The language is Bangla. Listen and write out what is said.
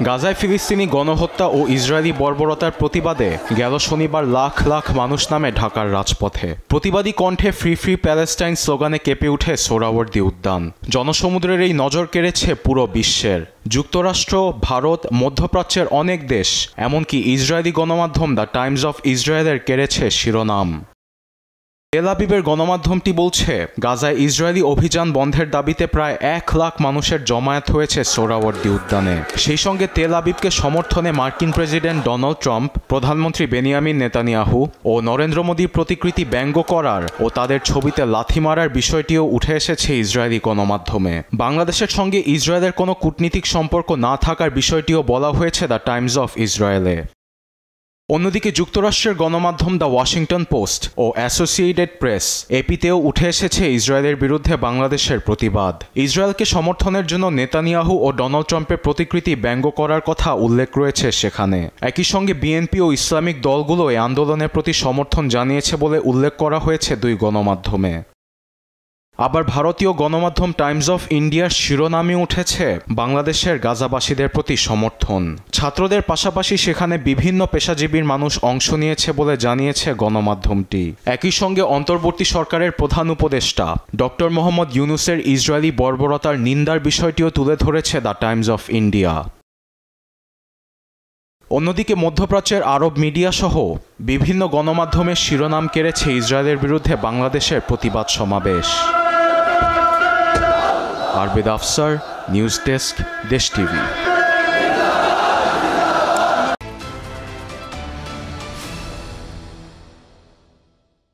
গাজায় ফিলিস্তিনি গণহত্যা ও ইসরায়েলি বর্বরতার প্রতিবাদে গেল শনিবার লাখ লাখ মানুষ নামে ঢাকার রাজপথে। প্রতিবাদী কণ্ঠে ফ্রি ফ্রি প্যালেস্টাইন স্লোগানে কেঁপে ওঠে সোহরাওয়ার্দী উদ্যান। জনসমুদ্রের এই নজর কেড়েছে পুরো বিশ্বের। যুক্তরাষ্ট্র, ভারত, মধ্যপ্রাচ্যের অনেক দেশ, এমনকি ইসরায়েলি গণমাধ্যম দ্য টাইমস অফ ইসরায়েলের কেড়েছে শিরোনাম। তেল আবিবের গণমাধ্যমটি বলছে, গাজায় ইসরায়েলি অভিযান বন্ধের দাবিতে প্রায় 1 লাখ মানুষের জমায়েত হয়েছে সোহরাওয়ার্দী উদ্যানে। সেই সঙ্গে তেল আবিবকে সমর্থনে মার্কিন প্রেসিডেন্ট ডোনাল্ড ট্রাম্প, প্রধানমন্ত্রী বেনিয়ামিন নেতানিয়াহু ও নরেন্দ্র মোদীর প্রতিকৃতি ব্যঙ্গ করার ও তাদের ছবিতে লাথি মারার বিষয়টিও উঠে এসেছে ইসরায়েলি গণমাধ্যমে। বাংলাদেশের সঙ্গে ইসরায়েলের কোনো কূটনীতিক সম্পর্ক না থাকার বিষয়টিও বলা হয়েছে দ্য টাইমস অফ ইসরায়েলে। অন্যদিকে যুক্তরাষ্ট্রের গণমাধ্যম দ্য ওয়াশিংটন পোস্ট ও অ্যাসোসিয়েটেড প্রেস এপিতেও উঠে এসেছে ইসরায়েলের বিরুদ্ধে বাংলাদেশের প্রতিবাদ। ইসরায়েলকে সমর্থনের জন্য নেতানিয়াহু ও ডোনাল্ড ট্রাম্পের প্রতিকৃতি ব্যঙ্গ করার কথা উল্লেখ রয়েছে সেখানে। একই সঙ্গে বিএনপি ও ইসলামিক দলগুলো এই আন্দোলনের প্রতি সমর্থন জানিয়েছে বলে উল্লেখ করা হয়েছে দুই গণমাধ্যমে। আবার ভারতীয় গণমাধ্যম টাইমস অফ ইন্ডিয়ার শিরোনামে উঠেছে বাংলাদেশের গাজাবাসীদের প্রতি সমর্থন। ছাত্রদের পাশাপাশি সেখানে বিভিন্ন পেশাজীবীর মানুষ অংশ নিয়েছে বলে জানিয়েছে গণমাধ্যমটি। একই সঙ্গে অন্তর্বর্তী সরকারের প্রধান উপদেষ্টা ডক্টর মোহাম্মদ ইউনূসের ইসরায়েলি বর্বরতার নিন্দার বিষয়টিও তুলে ধরেছে দ্য টাইমস অফ ইন্ডিয়া। অন্যদিকে মধ্যপ্রাচ্যের আরব মিডিয়া সহ বিভিন্ন গণমাধ্যমের শিরোনাম কেড়েছে ইসরায়েলের বিরুদ্ধে বাংলাদেশের প্রতিবাদ সমাবেশ। আরবেদ আফসার, নিউজ ডেস্ক, দেশ টিভি।